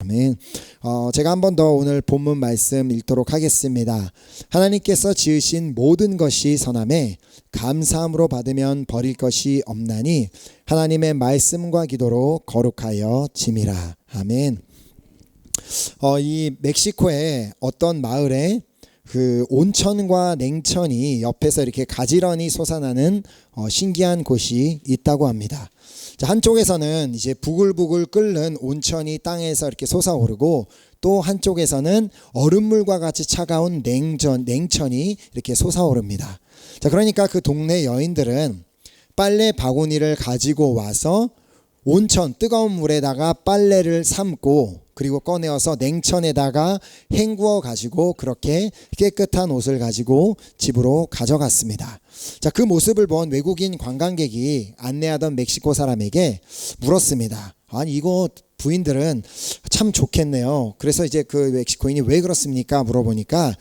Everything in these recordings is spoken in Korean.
아멘. 제가 한 번 더 오늘 본문 말씀 읽도록 하겠습니다. 하나님께서 지으신 모든 것이 선함에 감사함으로 받으면 버릴 것이 없나니 하나님의 말씀과 기도로 거룩하여 짐이라. 아멘. 이 멕시코의 어떤 마을에 그 온천과 냉천이 옆에서 이렇게 가지런히 솟아나는 신기한 곳이 있다고 합니다. 자, 한쪽에서는 이제 부글부글 끓는 온천이 땅에서 이렇게 솟아오르고 또 한쪽에서는 얼음물과 같이 차가운 냉천이 이렇게 솟아오릅니다. 자, 그러니까 그 동네 여인들은 빨래 바구니를 가지고 와서 온천 뜨거운 물에다가 빨래를 삶고 그리고 꺼내어서 냉천에다가 헹구어 가지고 그렇게 깨끗한 옷을 가지고 집으로 가져갔습니다. 자, 그 모습을 본 외국인 관광객이 안내하던 멕시코 사람에게 물었습니다. 아니, 이거 부인들은 참 좋겠네요. 그래서 이제 그 멕시코인이 왜 그렇습니까? 물어보니까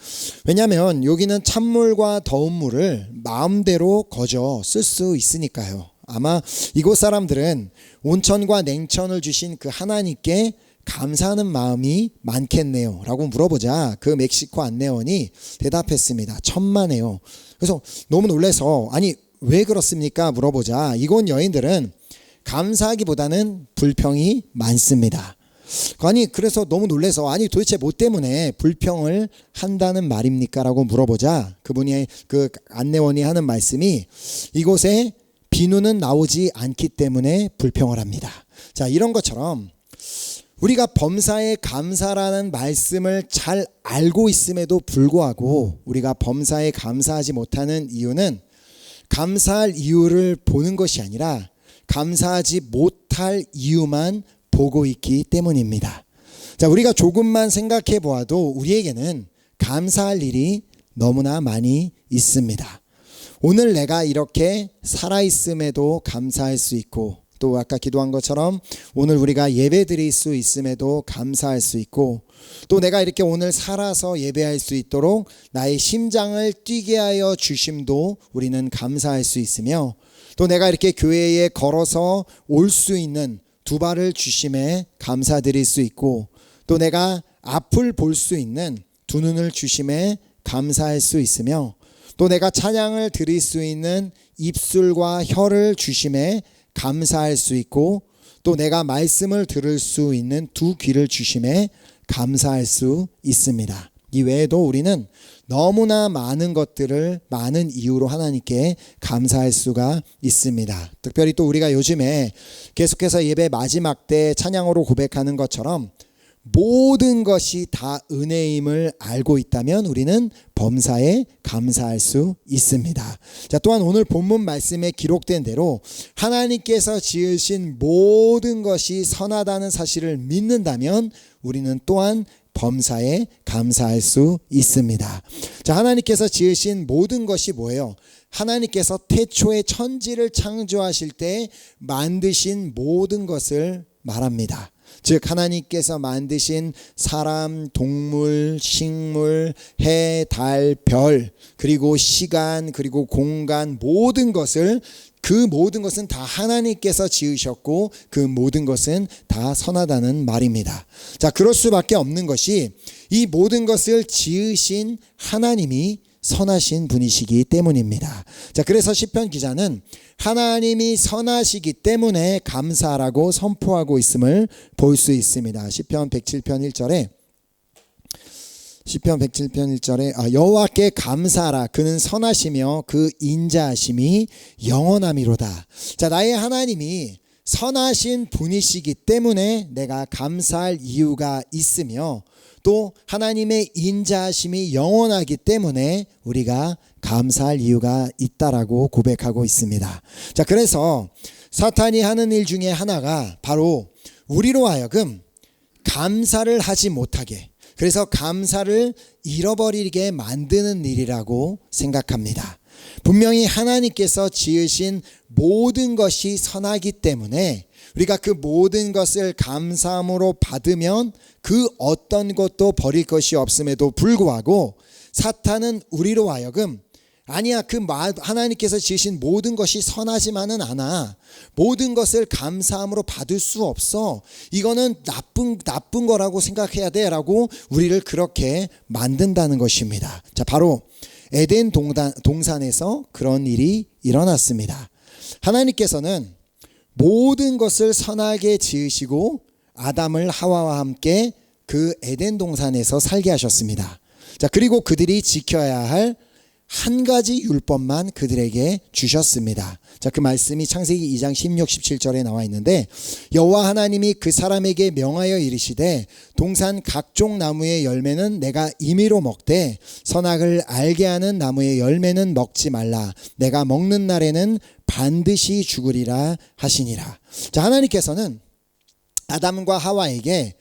왜냐하면 여기는 찬물과 더운 물을 마음대로 거저 쓸 수 있으니까요. 아마 이곳 사람들은 온천과 냉천을 주신 그 하나님께 감사하는 마음이 많겠네요 라고 물어보자 그 멕시코 안내원이 대답했습니다. 천만에요. 그래서 너무 놀라서 아니 왜 그렇습니까? 물어보자 이곳 여인들은 감사하기보다는 불평이 많습니다. 아니 그래서 너무 놀라서 아니 도대체 뭐 때문에 불평을 한다는 말입니까? 라고 물어보자 그분이 그 안내원이 하는 말씀이 이곳에 비누는 나오지 않기 때문에 불평을 합니다. 자, 이런 것처럼 우리가 범사에 감사라는 말씀을 잘 알고 있음에도 불구하고 우리가 범사에 감사하지 못하는 이유는 감사할 이유를 보는 것이 아니라 감사하지 못할 이유만 보고 있기 때문입니다. 자, 우리가 조금만 생각해 보아도 우리에게는 감사할 일이 너무나 많이 있습니다. 오늘 내가 이렇게 살아있음에도 감사할 수 있고 또 아까 기도한 것처럼 오늘 우리가 예배 드릴 수 있음에도 감사할 수 있고 또 내가 이렇게 오늘 살아서 예배할 수 있도록 나의 심장을 뛰게 하여 주심도 우리는 감사할 수 있으며 또 내가 이렇게 교회에 걸어서 올 수 있는 두 발을 주심에 감사드릴 수 있고 또 내가 앞을 볼 수 있는 두 눈을 주심에 감사할 수 있으며 또 내가 찬양을 드릴 수 있는 입술과 혀를 주심에 감사할 수 있고 또 내가 말씀을 들을 수 있는 두 귀를 주심에 감사할 수 있습니다. 이 외에도 우리는 너무나 많은 것들을 많은 이유로 하나님께 감사할 수가 있습니다. 특별히 또 우리가 요즘에 계속해서 예배 마지막 때 찬양으로 고백하는 것처럼 모든 것이 다 은혜임을 알고 있다면 우리는 범사에 감사할 수 있습니다. 자, 또한 오늘 본문 말씀에 기록된 대로 하나님께서 지으신 모든 것이 선하다는 사실을 믿는다면 우리는 또한 범사에 감사할 수 있습니다. 자, 하나님께서 지으신 모든 것이 뭐예요? 하나님께서 태초에 천지를 창조하실 때 만드신 모든 것을 말합니다. 즉 하나님께서 만드신 사람, 동물, 식물, 해, 달, 별 그리고 시간 그리고 공간 모든 것을 그 모든 것은 다 하나님께서 지으셨고 그 모든 것은 다 선하다는 말입니다. 자, 그럴 수밖에 없는 것이 이 모든 것을 지으신 하나님이 선하신 분이시기 때문입니다. 자, 그래서 시편 기자는 하나님이 선하시기 때문에 감사하라고 선포하고 있음을 볼 수 있습니다. 시편 107편 1절에 여호와께 감사하라 그는 선하시며 그 인자하심이 영원함이로다. 자, 나의 하나님이 선하신 분이시기 때문에 내가 감사할 이유가 있으며 또 하나님의 인자하심이 영원하기 때문에 우리가 감사할 이유가 있다라고 고백하고 있습니다. 자, 그래서 사탄이 하는 일 중에 하나가 바로 우리로 하여금 감사를 하지 못하게, 그래서 감사를 잃어버리게 만드는 일이라고 생각합니다. 분명히 하나님께서 지으신 모든 것이 선하기 때문에 우리가 그 모든 것을 감사함으로 받으면 그 어떤 것도 버릴 것이 없음에도 불구하고 사탄은 우리로 하여금 아니야, 하나님께서 지으신 모든 것이 선하지만은 않아. 모든 것을 감사함으로 받을 수 없어. 이거는 나쁜 거라고 생각해야 돼 라고 우리를 그렇게 만든다는 것입니다. 자, 바로 에덴 동산에서 그런 일이 일어났습니다. 하나님께서는 모든 것을 선하게 지으시고 아담을 하와와 함께 그 에덴 동산에서 살게 하셨습니다. 자, 그리고 그들이 지켜야 할 한 가지 율법만 그들에게 주셨습니다. 자, 그 말씀이 창세기 2장 16, 17절에 나와 있는데, 여호와 하나님이 그 사람에게 명하여 이르시되 동산 각종 나무의 열매는 내가 임의로 먹되 선악을 알게 하는 나무의 열매는 먹지 말라. 내가 먹는 날에는 반드시 죽으리라 하시니라. 자, 하나님께서는 아담과 하와에게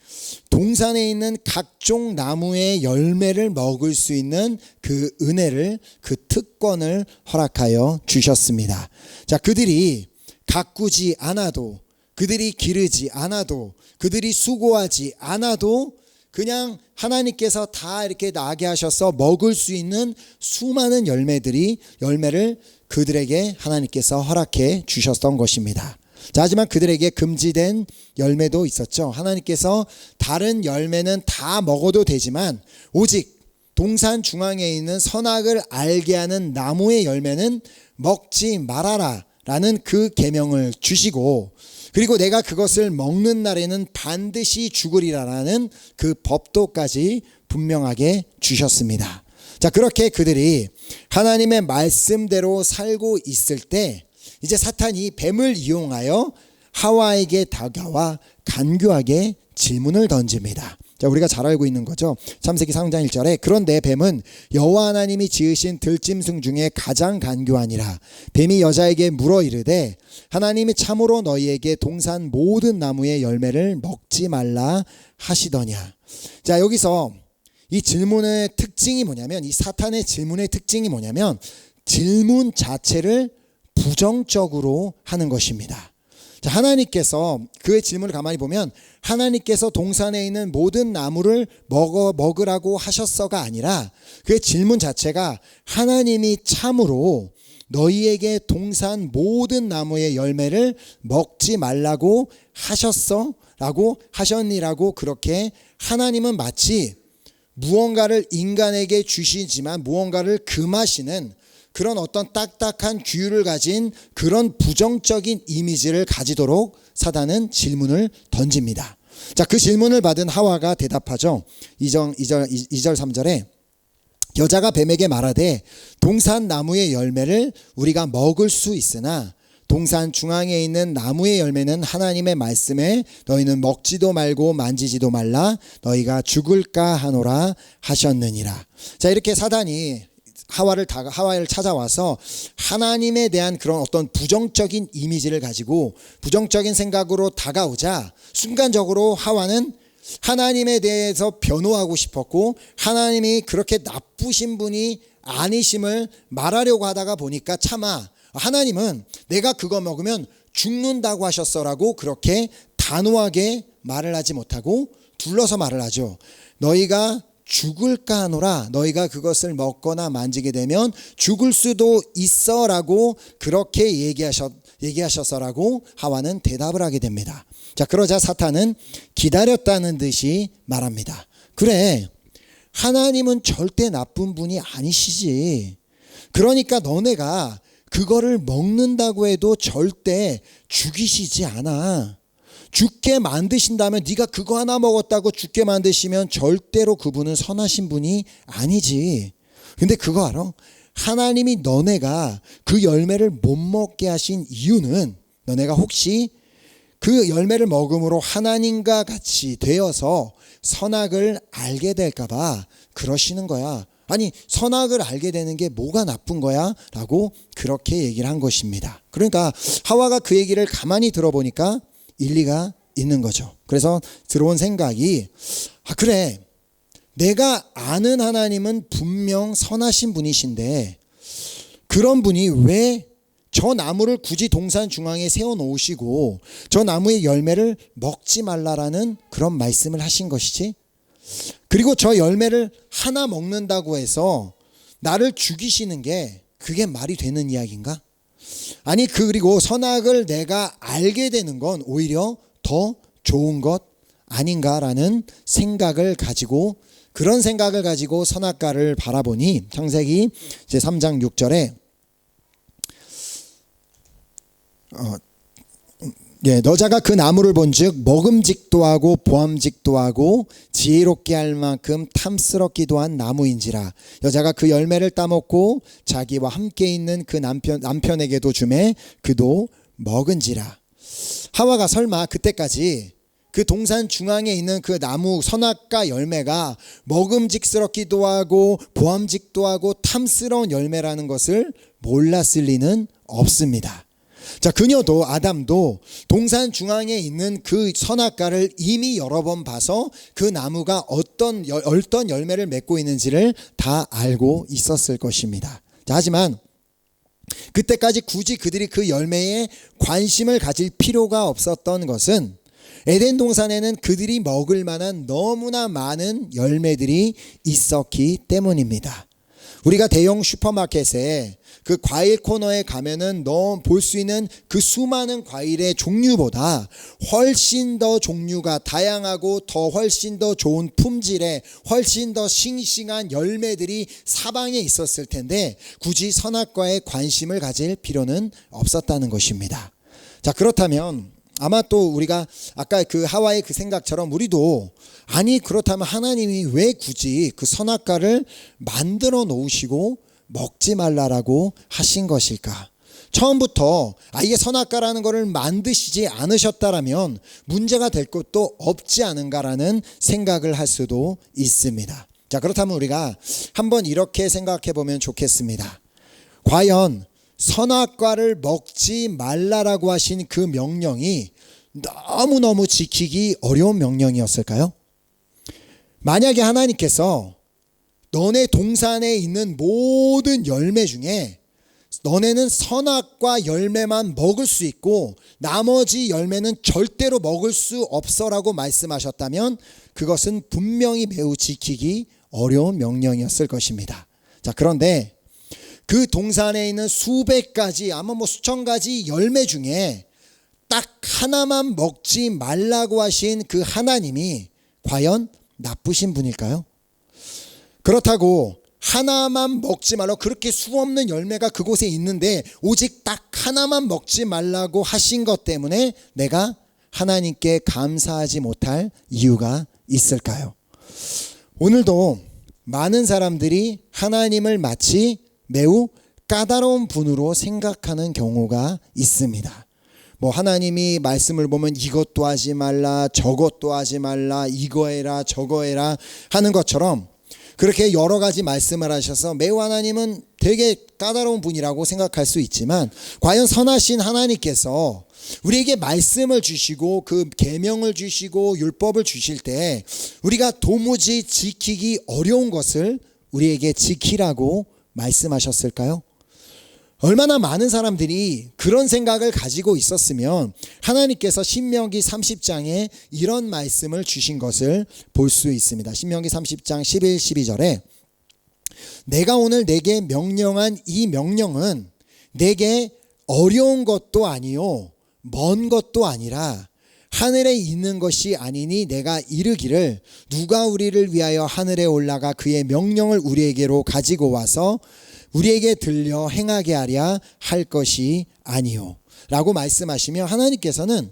동산에 있는 각종 나무의 열매를 먹을 수 있는 그 은혜를, 그 특권을 허락하여 주셨습니다. 자, 그들이 가꾸지 않아도, 그들이 기르지 않아도, 그들이 수고하지 않아도 그냥 하나님께서 다 이렇게 나게 하셔서 먹을 수 있는 수많은 열매를 그들에게 하나님께서 허락해 주셨던 것입니다. 자, 하지만 그들에게 금지된 열매도 있었죠. 하나님께서 다른 열매는 다 먹어도 되지만 오직 동산 중앙에 있는 선악을 알게 하는 나무의 열매는 먹지 말아라 라는 그 계명을 주시고, 그리고 내가 그것을 먹는 날에는 반드시 죽으리라라는 그 법도까지 분명하게 주셨습니다. 자, 그렇게 그들이 하나님의 말씀대로 살고 있을 때 이제 사탄이 뱀을 이용하여 하와에게 다가와 간교하게 질문을 던집니다. 자, 우리가 잘 알고 있는 거죠. 창세기 3장 1절에 그런데 뱀은 여호와 하나님이 지으신 들짐승 중에 가장 간교하니라. 뱀이 여자에게 물어 이르되 하나님이 참으로 너희에게 동산 모든 나무의 열매를 먹지 말라 하시더냐. 자, 여기서 이 질문의 특징이 뭐냐면, 이 사탄의 질문의 특징이 뭐냐면 질문 자체를 부정적으로 하는 것입니다. 자, 하나님께서 그의 질문을 가만히 보면 하나님께서 동산에 있는 모든 나무를 먹으라고 하셨어가 아니라 그의 질문 자체가 하나님이 참으로 너희에게 동산 모든 나무의 열매를 먹지 말라고 하셨어? 라고 하셨니라고, 그렇게 하나님은 마치 무언가를 인간에게 주시지만 무언가를 금하시는 그런 어떤 딱딱한 규율을 가진 그런 부정적인 이미지를 가지도록 사단은 질문을 던집니다. 자, 그 질문을 받은 하와가 대답하죠. 2절 3절에 여자가 뱀에게 말하되 동산 나무의 열매를 우리가 먹을 수 있으나 동산 중앙에 있는 나무의 열매는 하나님의 말씀에 너희는 먹지도 말고 만지지도 말라 너희가 죽을까 하노라 하셨느니라. 자, 이렇게 사단이 하와를 찾아와서 하나님에 대한 그런 어떤 부정적인 이미지를 가지고 부정적인 생각으로 다가오자 순간적으로 하와는 하나님에 대해서 변호하고 싶었고 하나님이 그렇게 나쁘신 분이 아니심을 말하려고 하다가 보니까 차마 하나님은 내가 그거 먹으면 죽는다고 하셨어라고 그렇게 단호하게 말을 하지 못하고 둘러서 말을 하죠. 너희가 죽을까 하노라. 너희가 그것을 먹거나 만지게 되면 죽을 수도 있어라고 그렇게 얘기하셔서라고 하와는 대답을 하게 됩니다. 자, 그러자 사탄은 기다렸다는 듯이 말합니다. 그래, 하나님은 절대 나쁜 분이 아니시지. 그러니까 너네가 그거를 먹는다고 해도 절대 죽이시지 않아. 죽게 만드신다면 네가 그거 하나 먹었다고 죽게 만드시면 절대로 그분은 선하신 분이 아니지. 근데 그거 알아? 하나님이 너네가 그 열매를 못 먹게 하신 이유는 너네가 혹시 그 열매를 먹음으로 하나님과 같이 되어서 선악을 알게 될까 봐 그러시는 거야. 아니, 선악을 알게 되는 게 뭐가 나쁜 거야? 라고 그렇게 얘기를 한 것입니다. 그러니까 하와가 그 얘기를 가만히 들어보니까 일리가 있는 거죠. 그래서 들어온 생각이, 그래, 내가 아는 하나님은 분명 선하신 분이신데 그런 분이 왜 저 나무를 굳이 동산 중앙에 세워놓으시고 저 나무의 열매를 먹지 말라라는 그런 말씀을 하신 것이지? 그리고 저 열매를 하나 먹는다고 해서 나를 죽이시는 게 그게 말이 되는 이야기인가? 아니 그리고 선악을 내가 알게 되는 건 오히려 더 좋은 것 아닌가라는 생각을 가지고, 그런 생각을 가지고 선악과를 바라보니 창세기 제3장 6절에 여자가 그 나무를 본즉 먹음직도 하고 보암직도 하고 지혜롭게 할 만큼 탐스럽기도 한 나무인지라. 여자가 그 열매를 따먹고 자기와 함께 있는 그 남편에게도 주매 그도 먹은지라. 하와가 설마 그때까지 그 동산 중앙에 있는 그 나무 선악과 열매가 먹음직스럽기도 하고 보암직도 하고 탐스러운 열매라는 것을 몰랐을 리는 없습니다. 자, 그녀도 아담도 동산 중앙에 있는 그 선악과를 이미 여러 번 봐서 그 나무가 어떤 열매를 맺고 있는지를 다 알고 있었을 것입니다. 자, 하지만 그때까지 굳이 그들이 그 열매에 관심을 가질 필요가 없었던 것은 에덴 동산에는 그들이 먹을 만한 너무나 많은 열매들이 있었기 때문입니다. 우리가 대형 슈퍼마켓에 그 과일 코너에 가면은 볼 수 있는 그 수많은 과일의 종류보다 훨씬 더 종류가 다양하고 훨씬 더 좋은 품질의 훨씬 더 싱싱한 열매들이 사방에 있었을 텐데 굳이 선악과에 관심을 가질 필요는 없었다는 것입니다. 자, 그렇다면 아마 또 우리가 아까 그 하와의 그 생각처럼 우리도 아니 그렇다면 하나님이 왜 굳이 그 선악과를 만들어 놓으시고 먹지 말라라고 하신 것일까? 처음부터 아예 선악과라는 것을 만드시지 않으셨다라면 문제가 될 것도 없지 않은가라는 생각을 할 수도 있습니다. 자, 그렇다면 우리가 한번 이렇게 생각해 보면 좋겠습니다. 과연 선악과를 먹지 말라라고 하신 그 명령이 너무너무 지키기 어려운 명령이었을까요? 만약에 하나님께서 너네 동산에 있는 모든 열매 중에 너네는 선악과 열매만 먹을 수 있고 나머지 열매는 절대로 먹을 수 없어라고 말씀하셨다면 그것은 분명히 매우 지키기 어려운 명령이었을 것입니다. 자, 그런데 그 동산에 있는 수백 가지 아마 수천 가지 열매 중에 딱 하나만 먹지 말라고 하신 그 하나님이 과연 나쁘신 분일까요? 그렇다고 하나만 먹지 말라고 그렇게 수없는 열매가 그곳에 있는데 오직 딱 하나만 먹지 말라고 하신 것 때문에 내가 하나님께 감사하지 못할 이유가 있을까요? 오늘도 많은 사람들이 하나님을 마치 매우 까다로운 분으로 생각하는 경우가 있습니다. 하나님이 말씀을 보면 이것도 하지 말라 저것도 하지 말라 이거 해라 저거 해라 하는 것처럼 그렇게 여러 가지 말씀을 하셔서 매우 하나님은 되게 까다로운 분이라고 생각할 수 있지만 과연 선하신 하나님께서 우리에게 말씀을 주시고 그 계명을 주시고 율법을 주실 때 우리가 도무지 지키기 어려운 것을 우리에게 지키라고 말씀하셨을까요? 얼마나 많은 사람들이 그런 생각을 가지고 있었으면 하나님께서 신명기 30장에 이런 말씀을 주신 것을 볼 수 있습니다. 신명기 30장 11, 12절에 내가 오늘 내게 명령한 이 명령은 내게 어려운 것도 아니요 먼 것도 아니라 하늘에 있는 것이 아니니 내가 이르기를 누가 우리를 위하여 하늘에 올라가 그의 명령을 우리에게로 가지고 와서 우리에게 들려 행하게 하랴 할 것이 아니요 라고 말씀하시며 하나님께서는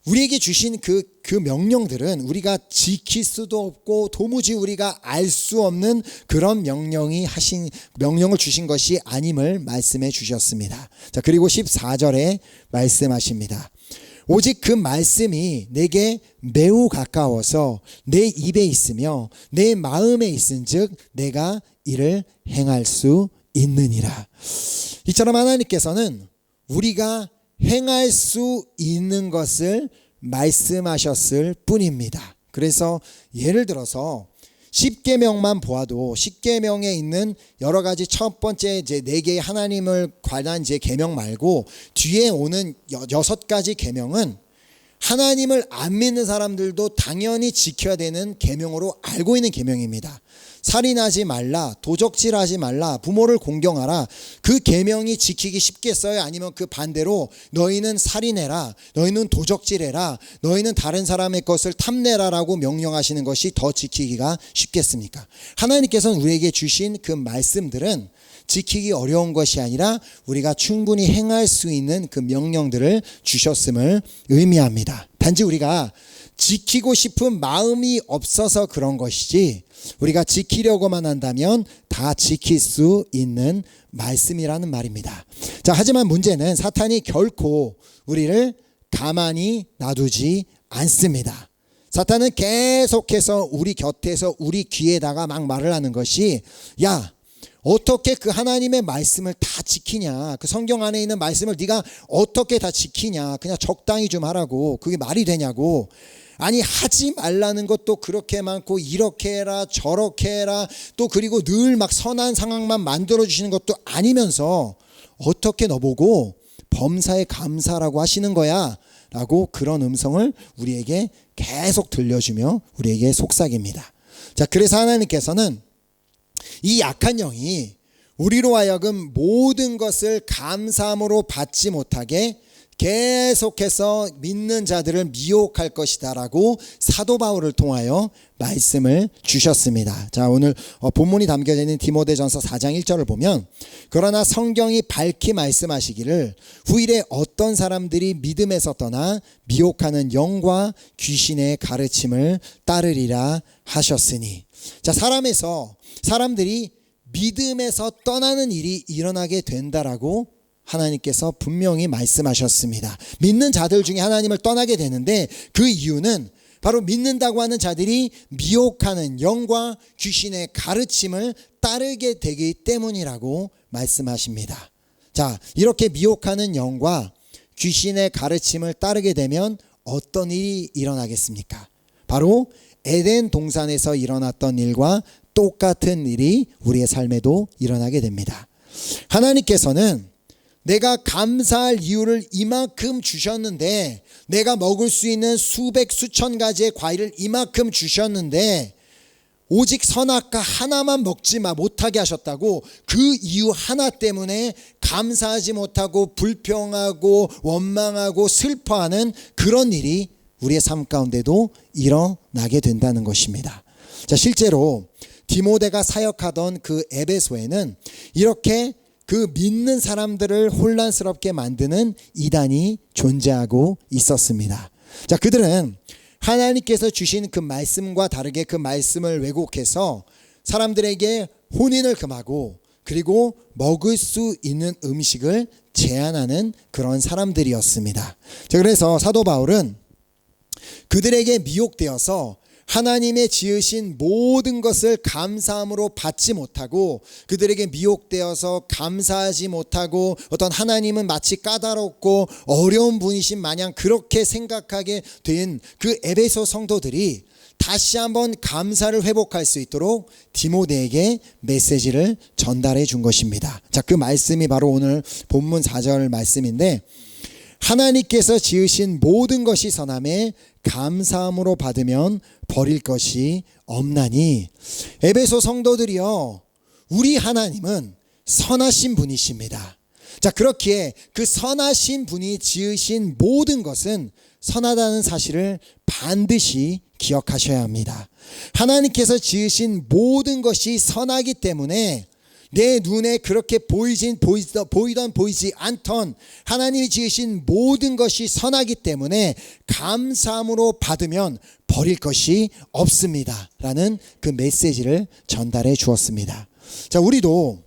우리에게 주신 그 명령들은 우리가 지킬 수도 없고 도무지 우리가 알 수 없는 그런 명령을 주신 것이 아님을 말씀해 주셨습니다. 자, 그리고 14절에 말씀하십니다. 오직 그 말씀이 내게 매우 가까워서 내 입에 있으며 내 마음에 있은즉 내가 이를 행할 수 있느니라. 이처럼 하나님께서는 우리가 행할 수 있는 것을 말씀하셨을 뿐입니다. 그래서 예를 들어서 10계명만 보아도 10계명에 있는 여러 가지 첫 번째 이제 4개의 하나님을 관한 이제 계명 말고 뒤에 오는 6가지 계명은 하나님을 안 믿는 사람들도 당연히 지켜야 되는 계명으로 알고 있는 계명입니다. 살인하지 말라, 도적질하지 말라, 부모를 공경하라. 그 계명이 지키기 쉽겠어요? 아니면 그 반대로 너희는 살인해라, 너희는 도적질해라, 너희는 다른 사람의 것을 탐내라라고 명령하시는 것이 더 지키기가 쉽겠습니까? 하나님께서는 우리에게 주신 그 말씀들은 지키기 어려운 것이 아니라 우리가 충분히 행할 수 있는 그 명령들을 주셨음을 의미합니다. 단지 우리가 지키고 싶은 마음이 없어서 그런 것이지, 우리가 지키려고만 한다면 다 지킬 수 있는 말씀이라는 말입니다. 자, 하지만 문제는 사탄이 결코 우리를 가만히 놔두지 않습니다. 사탄은 계속해서 우리 곁에서 우리 귀에다가 막 말을 하는 것이, 야, 어떻게 그 하나님의 말씀을 다 지키냐, 그 성경 안에 있는 말씀을 네가 어떻게 다 지키냐, 그냥 적당히 좀 하라고, 그게 말이 되냐고. 아니, 하지 말라는 것도 그렇게 많고, 이렇게 해라 저렇게 해라, 또 그리고 늘 막 선한 상황만 만들어주시는 것도 아니면서 어떻게 너보고 범사에 감사라고 하시는 거야 라고 그런 음성을 우리에게 계속 들려주며 우리에게 속삭입니다. 자, 그래서 하나님께서는 이 약한 영이 우리로 하여금 모든 것을 감사함으로 받지 못하게 계속해서 믿는 자들을 미혹할 것이다 라고 사도 바울을 통하여 말씀을 주셨습니다. 자, 오늘 본문이 담겨져 있는 디모데전서 4장 1절을 보면, 그러나 성경이 밝히 말씀하시기를 후일에 어떤 사람들이 믿음에서 떠나 미혹하는 영과 귀신의 가르침을 따르리라 하셨으니. 자, 사람들이 믿음에서 떠나는 일이 일어나게 된다라고 하나님께서 분명히 말씀하셨습니다. 믿는 자들 중에 하나님을 떠나게 되는데 그 이유는 바로 믿는다고 하는 자들이 미혹하는 영과 귀신의 가르침을 따르게 되기 때문이라고 말씀하십니다. 자, 이렇게 미혹하는 영과 귀신의 가르침을 따르게 되면 어떤 일이 일어나겠습니까? 바로 에덴 동산에서 일어났던 일과 똑같은 일이 우리의 삶에도 일어나게 됩니다. 하나님께서는 내가 감사할 이유를 이만큼 주셨는데, 내가 먹을 수 있는 수백 수천 가지의 과일을 이만큼 주셨는데 오직 선악과 하나만 먹지 못하게 하셨다고, 그 이유 하나 때문에 감사하지 못하고 불평하고 원망하고 슬퍼하는 그런 일이 우리의 삶 가운데도 일어나게 된다는 것입니다. 자, 실제로 디모데가 사역하던 그 에베소에는 이렇게 그 믿는 사람들을 혼란스럽게 만드는 이단이 존재하고 있었습니다. 자, 그들은 하나님께서 주신 그 말씀과 다르게 그 말씀을 왜곡해서 사람들에게 혼인을 금하고, 그리고 먹을 수 있는 음식을 제한하는 그런 사람들이었습니다. 자, 그래서 사도 바울은 그들에게 미혹되어서 하나님의 지으신 모든 것을 감사함으로 받지 못하고, 그들에게 미혹되어서 감사하지 못하고, 어떤 하나님은 마치 까다롭고 어려운 분이신 마냥 그렇게 생각하게 된 그 에베소 성도들이 다시 한번 감사를 회복할 수 있도록 디모데에게 메시지를 전달해 준 것입니다. 자, 그 말씀이 바로 오늘 본문 4절 말씀인데, 하나님께서 지으신 모든 것이 선함에 감사함으로 받으면 버릴 것이 없나니. 에베소 성도들이여, 우리 하나님은 선하신 분이십니다. 자, 그렇기에 그 선하신 분이 지으신 모든 것은 선하다는 사실을 반드시 기억하셔야 합니다. 하나님께서 지으신 모든 것이 선하기 때문에 내 눈에 그렇게 보이지 않던 하나님이 지으신 모든 것이 선하기 때문에 감사함으로 받으면 버릴 것이 없습니다 라는 그 메시지를 전달해 주었습니다. 자, 우리도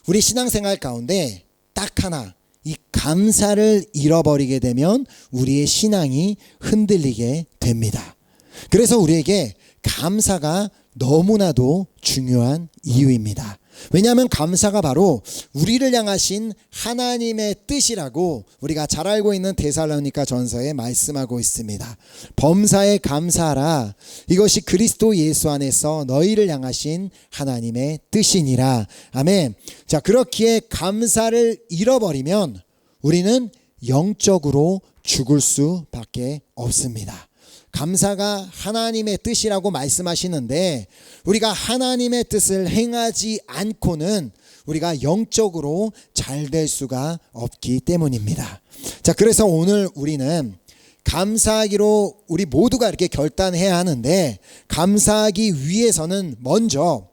우리 신앙생활 가운데 딱 하나, 이 감사를 잃어버리게 되면 우리의 신앙이 흔들리게 됩니다. 그래서 우리에게 감사가 너무나도 중요한 이유입니다. 왜냐하면 감사가 바로 우리를 향하신 하나님의 뜻이라고 우리가 잘 알고 있는 데살로니가 전서에 말씀하고 있습니다. 범사에 감사하라, 이것이 그리스도 예수 안에서 너희를 향하신 하나님의 뜻이니라. 아멘. 자, 그렇기에 감사를 잃어버리면 우리는 영적으로 죽을 수밖에 없습니다. 감사가 하나님의 뜻이라고 말씀하시는데 우리가 하나님의 뜻을 행하지 않고는 우리가 영적으로 잘 될 수가 없기 때문입니다. 자, 그래서 오늘 우리는 감사하기로 우리 모두가 이렇게 결단해야 하는데 감사하기 위해서는 먼저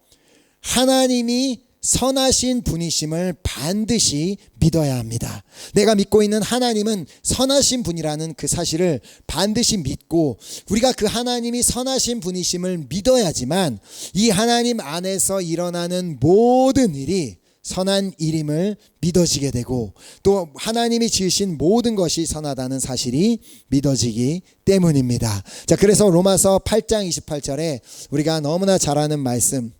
하나님이 선하신 분이심을 반드시 믿어야 합니다. 내가 믿고 있는 하나님은 선하신 분이라는 그 사실을 반드시 믿고 우리가 그 하나님이 선하신 분이심을 믿어야지만 이 하나님 안에서 일어나는 모든 일이 선한 일임을 믿어지게 되고 또 하나님이 지으신 모든 것이 선하다는 사실이 믿어지기 때문입니다. 자, 그래서 로마서 8장 28절에 우리가 너무나 잘 아는 말씀,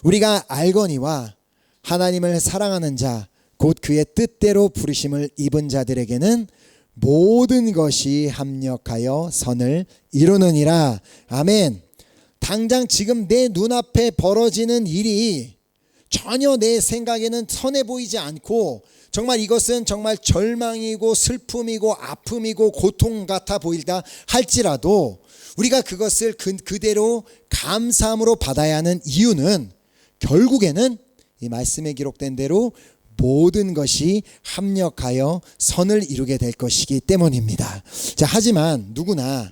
우리가 알거니와 하나님을 사랑하는 자 곧 그의 뜻대로 부르심을 입은 자들에게는 모든 것이 합력하여 선을 이루느니라. 아멘. 당장 지금 내 눈앞에 벌어지는 일이 전혀 내 생각에는 선해 보이지 않고 정말 이것은 정말 절망이고 슬픔이고 아픔이고 고통 같아 보일다 할지라도 우리가 그것을 그대로 감사함으로 받아야 하는 이유는 결국에는 이 말씀에 기록된 대로 모든 것이 합력하여 선을 이루게 될 것이기 때문입니다. 자, 하지만 누구나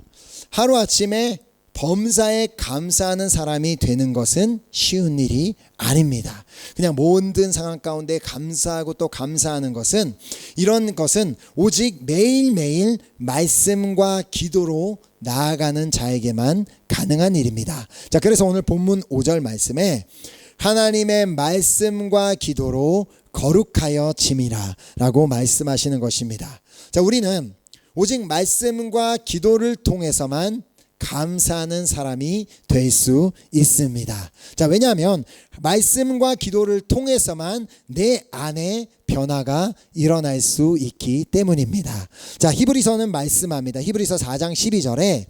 하루아침에 범사에 감사하는 사람이 되는 것은 쉬운 일이 아닙니다. 그냥 모든 상황 가운데 감사하고 또 감사하는 것은 이런 것은 오직 매일매일 말씀과 기도로 나아가는 자에게만 가능한 일입니다. 자, 그래서 오늘 본문 5절 말씀에 하나님의 말씀과 기도로 거룩하여 짐이라 라고 말씀하시는 것입니다. 자, 우리는 오직 말씀과 기도를 통해서만 감사하는 사람이 될 수 있습니다. 자, 왜냐하면 말씀과 기도를 통해서만 내 안에 변화가 일어날 수 있기 때문입니다. 자, 히브리서는 말씀합니다. 히브리서 4장 12절에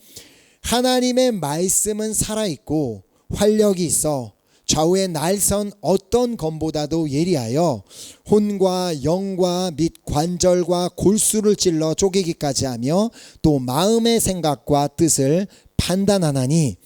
하나님의 말씀은 살아있고 활력이 있어 좌우의 날선 어떤 검보다도 예리하여 혼과 영과 및 관절과 골수를 찔러 쪼개기까지 하며 또 마음의 생각과 뜻을 판단하나니.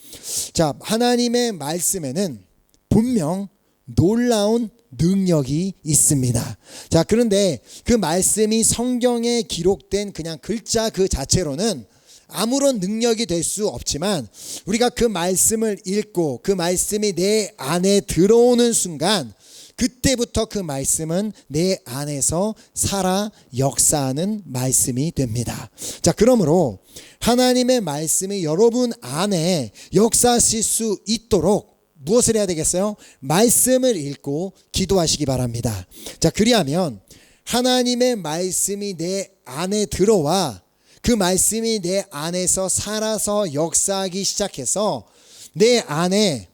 자, 하나님의 말씀에는 분명 놀라운 능력이 있습니다. 자, 그런데 그 말씀이 성경에 기록된 그냥 글자 그 자체로는 아무런 능력이 될 수 없지만 우리가 그 말씀을 읽고 그 말씀이 내 안에 들어오는 순간 그때부터 그 말씀은 내 안에서 살아 역사하는 말씀이 됩니다. 자, 그러므로 하나님의 말씀이 여러분 안에 역사하실 수 있도록 무엇을 해야 되겠어요? 말씀을 읽고 기도하시기 바랍니다. 자, 그리하면 하나님의 말씀이 내 안에 들어와 그 말씀이 내 안에서 살아서 역사하기 시작해서 내 안에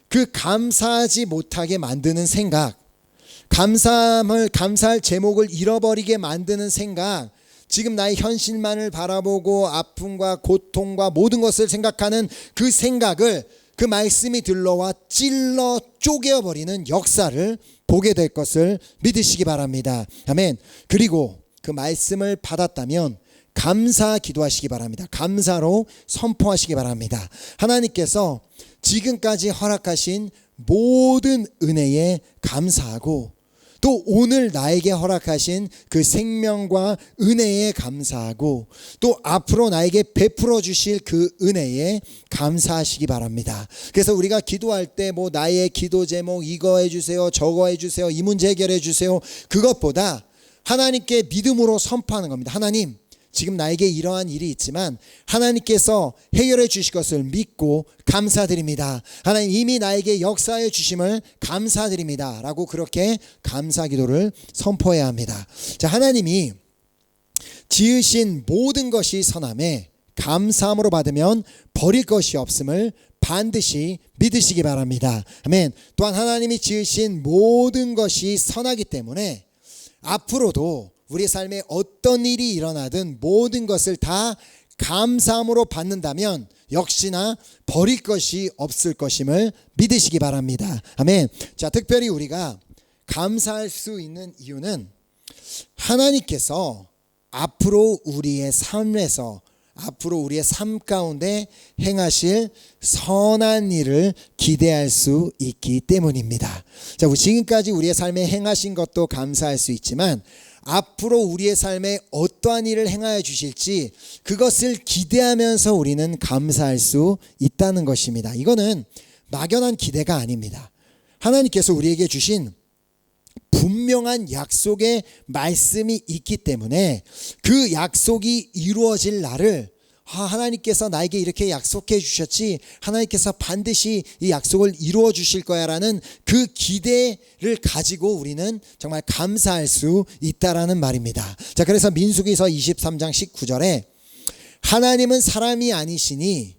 그 감사하지 못하게 만드는 생각, 감사할 제목을 잃어버리게 만드는 생각, 지금 나의 현실만을 바라보고 아픔과 고통과 모든 것을 생각하는 그 생각을 그 말씀이 들러와 찔러 쪼개어버리는 역사를 보게 될 것을 믿으시기 바랍니다. 아멘. 그리고 그 말씀을 받았다면 감사 기도하시기 바랍니다. 감사로 선포하시기 바랍니다. 하나님께서 지금까지 허락하신 모든 은혜에 감사하고 또 오늘 나에게 허락하신 그 생명과 은혜에 감사하고 또 앞으로 나에게 베풀어 주실 그 은혜에 감사하시기 바랍니다. 그래서 우리가 기도할 때 뭐 나의 기도 제목 이거 해주세요, 저거 해주세요, 이 문제 해결해 주세요, 그것보다 하나님께 믿음으로 선포하는 겁니다. 하나님, 지금 나에게 이러한 일이 있지만 하나님께서 해결해 주실 것을 믿고 감사드립니다. 하나님 이미 나에게 역사해 주심을 감사드립니다 라고 그렇게 감사 기도를 선포해야 합니다. 자, 하나님이 지으신 모든 것이 선함에 감사함으로 받으면 버릴 것이 없음을 반드시 믿으시기 바랍니다. 아멘. 또한 하나님이 지으신 모든 것이 선하기 때문에 앞으로도 우리 삶에 어떤 일이 일어나든 모든 것을 다 감사함으로 받는다면 역시나 버릴 것이 없을 것임을 믿으시기 바랍니다. 아멘. 자, 특별히 우리가 감사할 수 있는 이유는 하나님께서 앞으로 우리의 삶에서 앞으로 우리의 삶 가운데 행하실 선한 일을 기대할 수 있기 때문입니다. 자, 지금까지 우리의 삶에 행하신 것도 감사할 수 있지만 앞으로 우리의 삶에 어떠한 일을 행하여 주실지 그것을 기대하면서 우리는 감사할 수 있다는 것입니다. 이거는 막연한 기대가 아닙니다. 하나님께서 우리에게 주신 분명한 약속의 말씀이 있기 때문에 그 약속이 이루어질 날을 하나님께서 나에게 이렇게 약속해 주셨지 하나님께서 반드시 이 약속을 이루어 주실 거야 라는 그 기대를 가지고 우리는 정말 감사할 수 있다라는 말입니다. 자, 그래서 민수기서 23장 19절에 하나님은 사람이 아니시니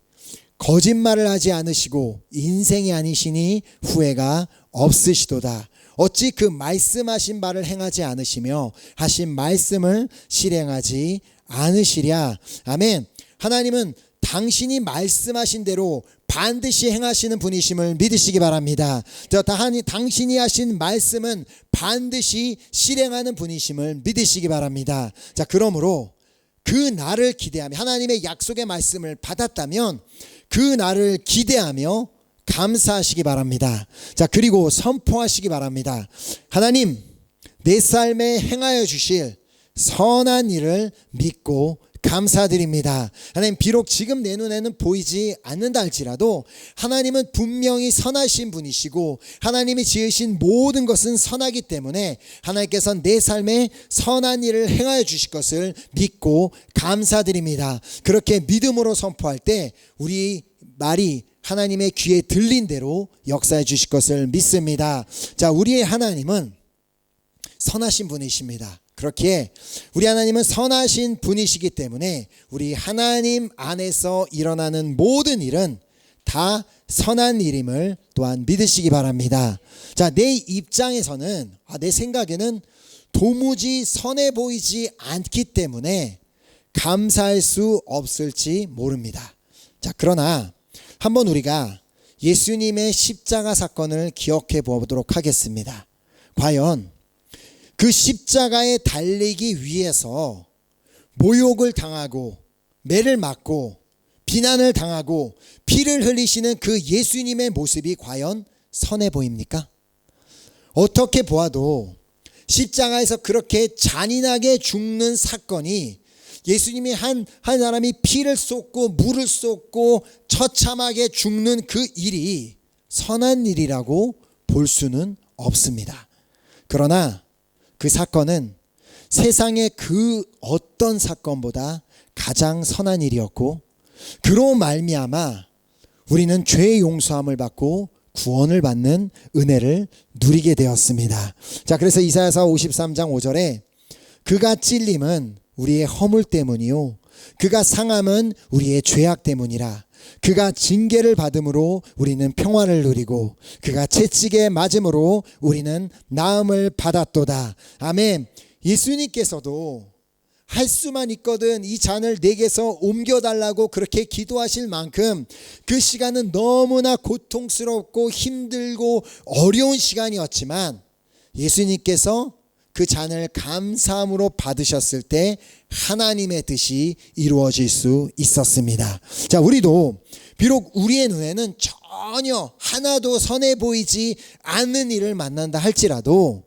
거짓말을 하지 않으시고 인생이 아니시니 후회가 없으시도다. 어찌 그 말씀하신 바를 행하지 않으시며 하신 말씀을 실행하지 않으시랴. 아멘. 하나님은 당신이 말씀하신 대로 반드시 행하시는 분이심을 믿으시기 바랍니다. 당신이 하신 말씀은 반드시 실행하는 분이심을 믿으시기 바랍니다. 자, 그러므로 그 날을 기대하며 하나님의 약속의 말씀을 받았다면 그 날을 기대하며 감사하시기 바랍니다. 자, 그리고 선포하시기 바랍니다. 하나님, 내 삶에 행하여 주실 선한 일을 믿고 감사드립니다. 하나님, 비록 지금 내 눈에는 보이지 않는다 할지라도 하나님은 분명히 선하신 분이시고 하나님이 지으신 모든 것은 선하기 때문에 하나님께서는 내 삶에 선한 일을 행하여 주실 것을 믿고 감사드립니다. 그렇게 믿음으로 선포할 때 우리 말이 하나님의 귀에 들린 대로 역사해 주실 것을 믿습니다. 자, 우리의 하나님은 선하신 분이십니다. 그렇기에 우리 하나님은 선하신 분이시기 때문에 우리 하나님 안에서 일어나는 모든 일은 다 선한 일임을 또한 믿으시기 바랍니다. 자, 내 입장에서는 내 생각에는 도무지 선해 보이지 않기 때문에 감사할 수 없을지 모릅니다. 자, 그러나 한번 우리가 예수님의 십자가 사건을 기억해 보도록 하겠습니다. 과연 그 십자가에 달리기 위해서 모욕을 당하고 매를 맞고 비난을 당하고 피를 흘리시는 그 예수님의 모습이 과연 선해 보입니까? 어떻게 보아도 십자가에서 그렇게 잔인하게 죽는 사건이 예수님이 한 사람이 피를 쏟고 물을 쏟고 처참하게 죽는 그 일이 선한 일이라고 볼 수는 없습니다. 그러나 그 사건은 세상의 그 어떤 사건보다 가장 선한 일이었고 그로 말미암아 우리는 죄의 용서함을 받고 구원을 받는 은혜를 누리게 되었습니다. 자, 그래서 이사야서 53장 5절에 그가 찔림은 우리의 허물 때문이요 그가 상함은 우리의 죄악 때문이라. 그가 징계를 받음으로 우리는 평화를 누리고 그가 채찍에 맞음으로 우리는 나음을 받았도다. 아멘. 예수님께서도 할 수만 있거든 이 잔을 내게서 옮겨달라고 그렇게 기도하실 만큼 그 시간은 너무나 고통스럽고 힘들고 어려운 시간이었지만 예수님께서 그 잔을 감사함으로 받으셨을 때 하나님의 뜻이 이루어질 수 있었습니다. 자, 우리도 비록 우리의 눈에는 전혀 하나도 선해 보이지 않는 일을 만난다 할지라도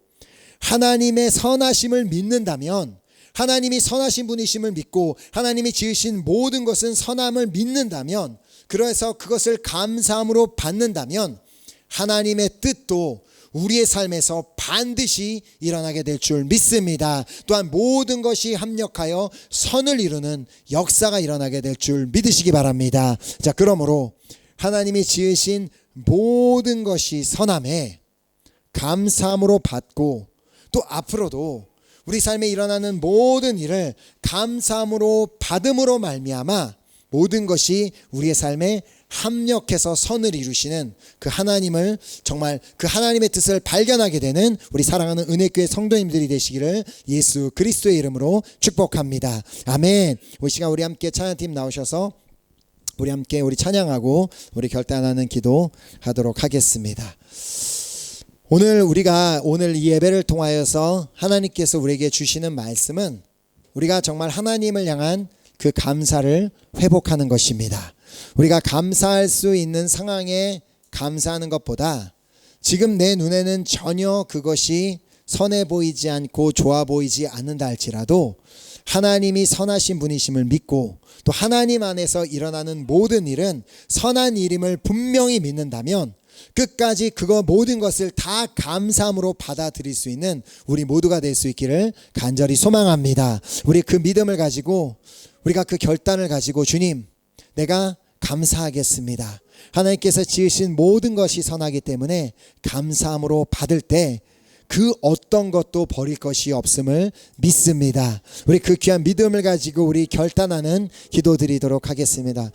하나님의 선하심을 믿는다면 하나님이 선하신 분이심을 믿고 하나님이 지으신 모든 것은 선함을 믿는다면 그래서 그것을 감사함으로 받는다면 하나님의 뜻도 우리의 삶에서 반드시 일어나게 될 줄 믿습니다. 또한 모든 것이 합력하여 선을 이루는 역사가 일어나게 될 줄 믿으시기 바랍니다. 자, 그러므로 하나님이 지으신 모든 것이 선함에 감사함으로 받고 또 앞으로도 우리 삶에 일어나는 모든 일을 감사함으로 받음으로 말미암아 모든 것이 우리의 삶에 합력해서 선을 이루시는 그 하나님을 정말 그 하나님의 뜻을 발견하게 되는 우리 사랑하는 은혜교회 성도님들이 되시기를 예수 그리스도의 이름으로 축복합니다. 아멘. 이 시간 우리 함께 찬양팀 나오셔서 우리 함께 우리 찬양하고 우리 결단하는 기도 하도록 하겠습니다. 오늘 이 예배를 통하여서 하나님께서 우리에게 주시는 말씀은 우리가 정말 하나님을 향한 그 감사를 회복하는 것입니다. 우리가 감사할 수 있는 상황에 감사하는 것보다 지금 내 눈에는 전혀 그것이 선해 보이지 않고 좋아 보이지 않는다 할지라도 하나님이 선하신 분이심을 믿고 또 하나님 안에서 일어나는 모든 일은 선한 일임을 분명히 믿는다면 끝까지 그거 모든 것을 다 감사함으로 받아들일 수 있는 우리 모두가 될 수 있기를 간절히 소망합니다. 우리 그 믿음을 가지고 우리가 그 결단을 가지고 주님, 내가 감사하겠습니다. 하나님께서 지으신 모든 것이 선하기 때문에 감사함으로 받을 때 그 어떤 것도 버릴 것이 없음을 믿습니다. 우리 그 귀한 믿음을 가지고 우리 결단하는 기도 드리도록 하겠습니다.